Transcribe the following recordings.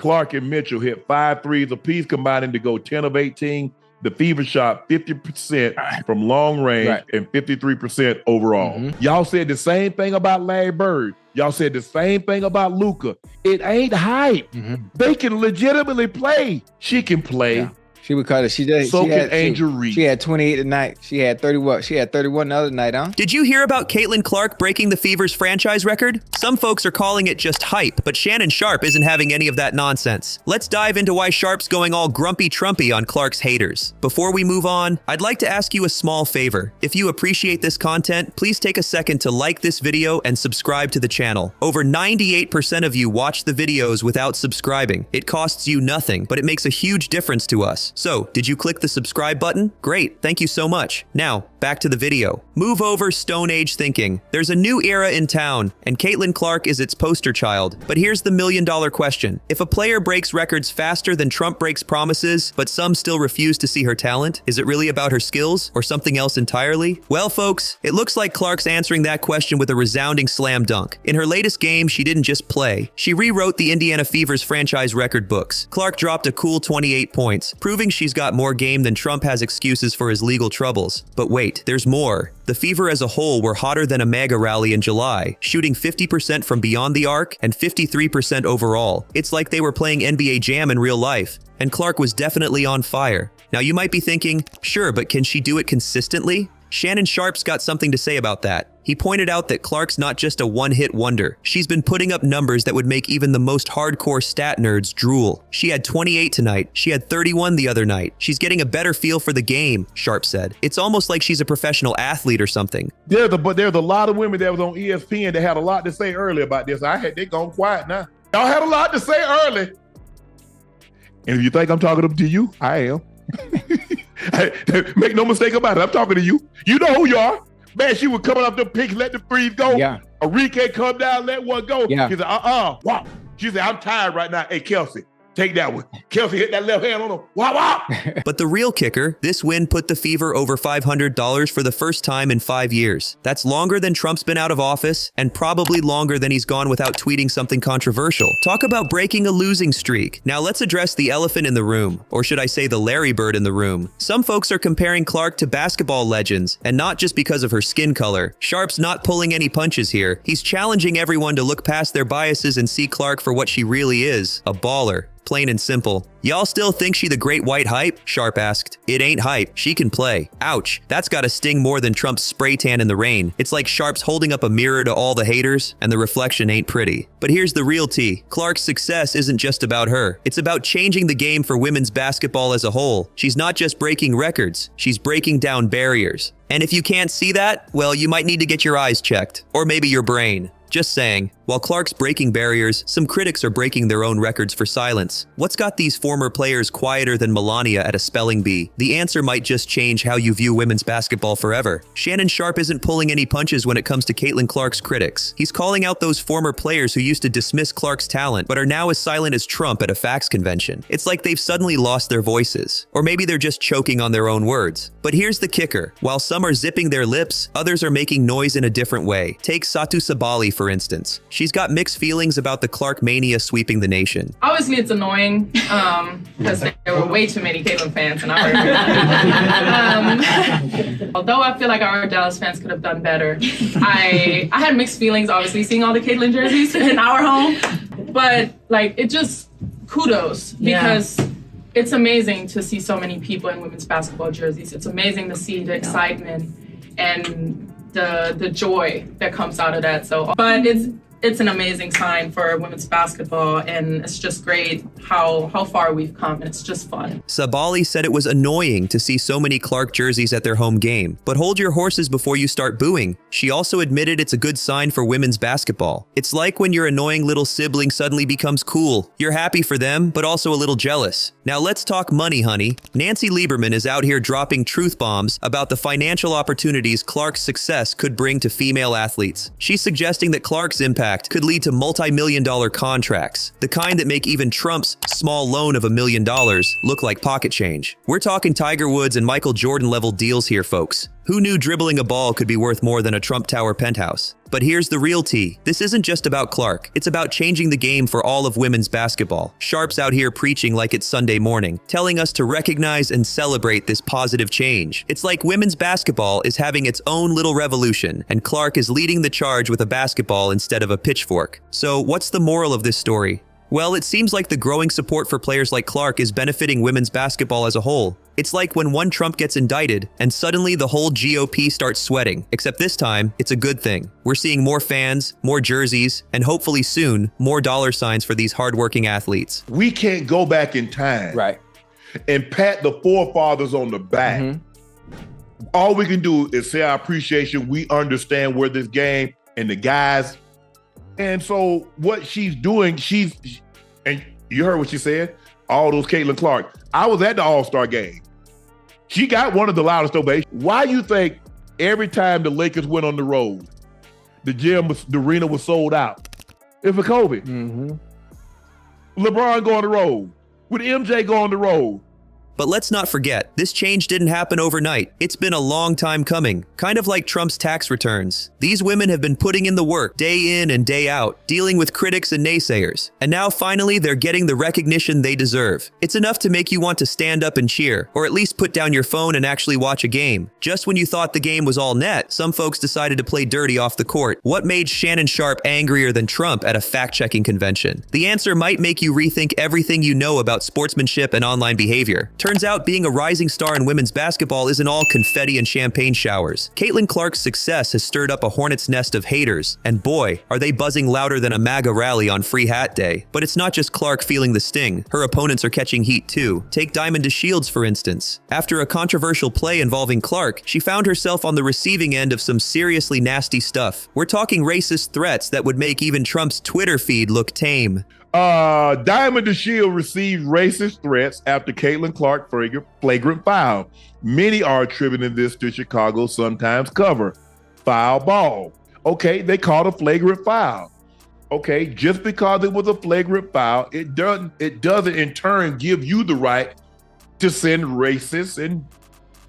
Clark and Mitchell hit 5 threes apiece, combining to go 10 of 18. The Fever shot 50% from long range and 53% overall. Y'all said the same thing about Larry Bird. Y'all said the same thing about Luka. It ain't hype. They can legitimately play. She can play. Yeah. She would call it. So can Angel Reese. She had 28 tonight. She had 31. She had 31 the other night, huh? Did you hear about Caitlin Clark breaking the Fever's franchise record? Some folks are calling it just hype, but Shannon Sharpe isn't having any of that nonsense. Let's dive into why Sharpe's going all grumpy-trumpy on Clark's haters. Before we move on, I'd like to ask you a small favor. If you appreciate this content, please take a second to like this video and subscribe to the channel. Over 98% of you watch the videos without subscribing. It costs you nothing, but it makes a huge difference to us. So, did you click the subscribe button? Great, thank you so much. Now, back to the video. Move over Stone Age thinking. There's a new era in town, and Caitlin Clark is its poster child. But here's the million-dollar question. If a player breaks records faster than Trump breaks promises, but some still refuse to see her talent, is it really about her skills, or something else entirely? Well, folks, it looks like Clark's answering that question with a resounding slam dunk. In her latest game, she didn't just play. She rewrote the Indiana Fever's franchise record books. Clark dropped a cool 28 points, proving she's got more game than Trump has excuses for his legal troubles. But wait, there's more. The Fever as a whole were hotter than a MAGA rally in July, shooting 50% from beyond the arc and 53% overall. It's like they were playing NBA Jam in real life, and Clark was definitely on fire. Now you might be thinking, sure, but can she do it consistently? Shannon Sharpe's got something to say about that. He pointed out that Clark's not just a one-hit wonder. She's been putting up numbers that would make even the most hardcore stat nerds drool. She had 28 tonight. She had 31 the other night. She's getting a better feel for the game, Sharpe said. It's almost like she's a professional athlete or something. There's a lot of women that was on ESPN that had a lot to say earlier about this. They gone quiet now. Y'all had a lot to say early. And if you think I'm talking to you, I am. Make no mistake about it. I'm talking to you. You know who you are. Man, she was coming up the picks, let the threes go. Yeah. Enrique come down, let one go. Yeah. She said, wow. She said, I'm tired right now. Hey, Kelsey, take that one. Kelsey hit that left hand on him. Wow. But the real kicker, this win put the Fever over $500 for the first time in 5 years. That's longer than Trump's been out of office, and probably longer than he's gone without tweeting something controversial. Talk about breaking a losing streak. Now let's address the elephant in the room, or should I say the Larry Bird in the room. Some folks are comparing Clark to basketball legends, and not just because of her skin color. Sharpe's not pulling any punches here. He's challenging everyone to look past their biases and see Clark for what she really is, a baller. Plain and simple. Y'all still think she the great white hype? Sharpe asked. It ain't hype. She can play. Ouch. That's gotta sting more than Trump's spray tan in the rain. It's like Sharpe's holding up a mirror to all the haters, and the reflection ain't pretty. But here's the real tea. Clark's success isn't just about her. It's about changing the game for women's basketball as a whole. She's not just breaking records. She's breaking down barriers. And if you can't see that, well, you might need to get your eyes checked. Or maybe your brain. Just saying. While Clark's breaking barriers, some critics are breaking their own records for silence. What's got these former players quieter than Melania at a spelling bee? The answer might just change how you view women's basketball forever. Shannon Sharpe isn't pulling any punches when it comes to Caitlin Clark's critics. He's calling out those former players who used to dismiss Clark's talent, but are now as silent as Trump at a fax convention. It's like they've suddenly lost their voices. Or maybe they're just choking on their own words. But here's the kicker. While some are zipping their lips, others are making noise in a different way. Take Satu Sabali, for instance. She's got mixed feelings about the Clark mania sweeping the nation. Obviously, it's annoying because there were way too many Caitlin fans in our although I feel like our Dallas fans could have done better. I had mixed feelings, obviously, seeing all the Caitlin jerseys in our home. But, it just kudos because it's amazing to see so many people in women's basketball jerseys. It's amazing to see the excitement and the joy that comes out of that. But it's an amazing sign for women's basketball, and it's just great how far we've come, and it's just fun. Sabali said it was annoying to see so many Clark jerseys at their home game, but hold your horses before you start booing. She also admitted it's a good sign for women's basketball. It's like when your annoying little sibling suddenly becomes cool. You're happy for them, but also a little jealous. Now let's talk money, honey. Nancy Lieberman is out here dropping truth bombs about the financial opportunities Clark's success could bring to female athletes. She's suggesting that Clark's impact could lead to multi-million-dollar contracts, the kind that make even Trump's small loan of $1 million look like pocket change. We're talking Tiger Woods and Michael Jordan level deals here, folks. Who knew dribbling a ball could be worth more than a Trump Tower penthouse? But here's the real tea. This isn't just about Clark. It's about changing the game for all of women's basketball. Sharpe's out here preaching like it's Sunday morning, telling us to recognize and celebrate this positive change. It's like women's basketball is having its own little revolution, and Clark is leading the charge with a basketball instead of a pitchfork. So what's the moral of this story? Well, it seems like the growing support for players like Clark is benefiting women's basketball as a whole. It's like when one Trump gets indicted, and suddenly the whole GOP starts sweating. Except this time, it's a good thing. We're seeing more fans, more jerseys, and hopefully soon, more dollar signs for these hardworking athletes. We can't go back in time and pat the forefathers on the back. All we can do is say our appreciation. We understand where this game and the guys. And so what she's doing, and you heard what she said, all those Caitlin Clark. I was at the All-Star game. She got one of the loudest ovations. Why you think every time the Lakers went on the road, the arena was sold out? It's for Kobe. LeBron go on the road. Would MJ go on the road? But let's not forget, this change didn't happen overnight. It's been a long time coming, kind of like Trump's tax returns. These women have been putting in the work day in and day out, dealing with critics and naysayers. And now finally, they're getting the recognition they deserve. It's enough to make you want to stand up and cheer, or at least put down your phone and actually watch a game. Just when you thought the game was all net, some folks decided to play dirty off the court. What made Shannon Sharpe angrier than Trump at a fact-checking convention? The answer might make you rethink everything you know about sportsmanship and online behavior. Turns out being a rising star in women's basketball isn't all confetti and champagne showers. Caitlin Clark's success has stirred up a hornet's nest of haters, and boy, are they buzzing louder than a MAGA rally on Free Hat Day. But it's not just Clark feeling the sting. Her opponents are catching heat too. Take Diamond DeShields, for instance. After a controversial play involving Clark, she found herself on the receiving end of some seriously nasty stuff. We're talking racist threats that would make even Trump's Twitter feed look tame. Diamond DeShields received racist threats after Caitlin Clark flagrant foul. Many are attributing this to Chicago's Sun-Times cover. Foul ball. Okay, they called a flagrant foul. Okay, just because it was a flagrant foul, it doesn't in turn give you the right to send racist and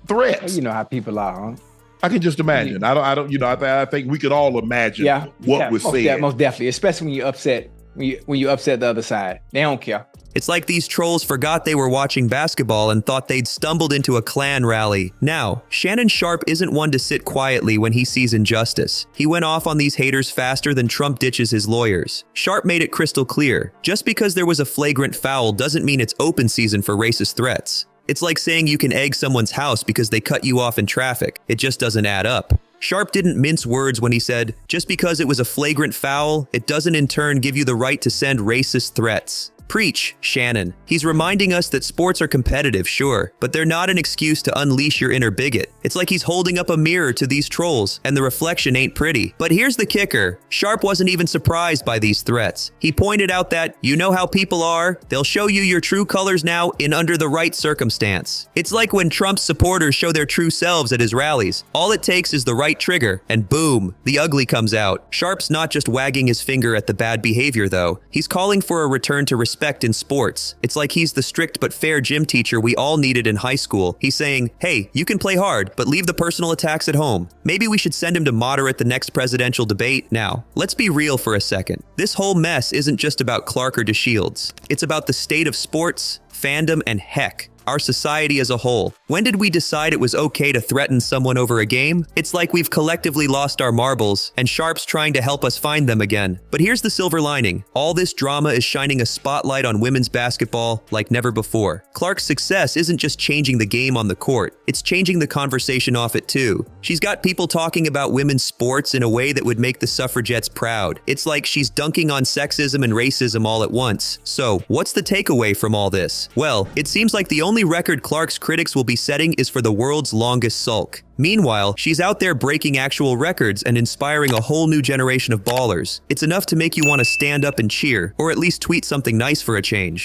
threats. You know how people are, huh? I can just imagine. I think we could all imagine what was said. Most definitely, especially when you're upset. When you upset the other side, they don't care. It's like these trolls forgot they were watching basketball and thought they'd stumbled into a Klan rally. Now, Shannon Sharpe isn't one to sit quietly when he sees injustice. He went off on these haters faster than Trump ditches his lawyers. Sharpe made it crystal clear. Just because there was a flagrant foul doesn't mean it's open season for racist threats. It's like saying you can egg someone's house because they cut you off in traffic. It just doesn't add up. Sharpe didn't mince words when he said, just because it was a flagrant foul, it doesn't in turn give you the right to send racist threats. Preach, Shannon. He's reminding us that sports are competitive, sure, but they're not an excuse to unleash your inner bigot. It's like he's holding up a mirror to these trolls, and the reflection ain't pretty. But here's the kicker. Sharpe wasn't even surprised by these threats. He pointed out that, you know how people are, they'll show you your true colors now in under the right circumstance. It's like when Trump's supporters show their true selves at his rallies. All it takes is the right trigger, and boom, the ugly comes out. Sharpe's not just wagging his finger at the bad behavior, though. He's calling for a return to respect in sports. It's like he's the strict but fair gym teacher we all needed in high school. He's saying, hey, you can play hard, but leave the personal attacks at home. Maybe we should send him to moderate the next presidential debate. Now, let's be real for a second. This whole mess isn't just about Clark or DeShields. It's about the state of sports, fandom, and heck, our society as a whole. When did we decide it was okay to threaten someone over a game? It's like we've collectively lost our marbles, and Sharpe's trying to help us find them again. But here's the silver lining. All this drama is shining a spotlight on women's basketball like never before. Clark's success isn't just changing the game on the court, it's changing the conversation off it too. She's got people talking about women's sports in a way that would make the suffragettes proud. It's like she's dunking on sexism and racism all at once. So, what's the takeaway from all this? Well, it seems like the only record Clark's critics will be setting is for the world's longest sulk. Meanwhile, she's out there breaking actual records and inspiring a whole new generation of ballers. It's enough to make you want to stand up and cheer, or at least tweet something nice for a change.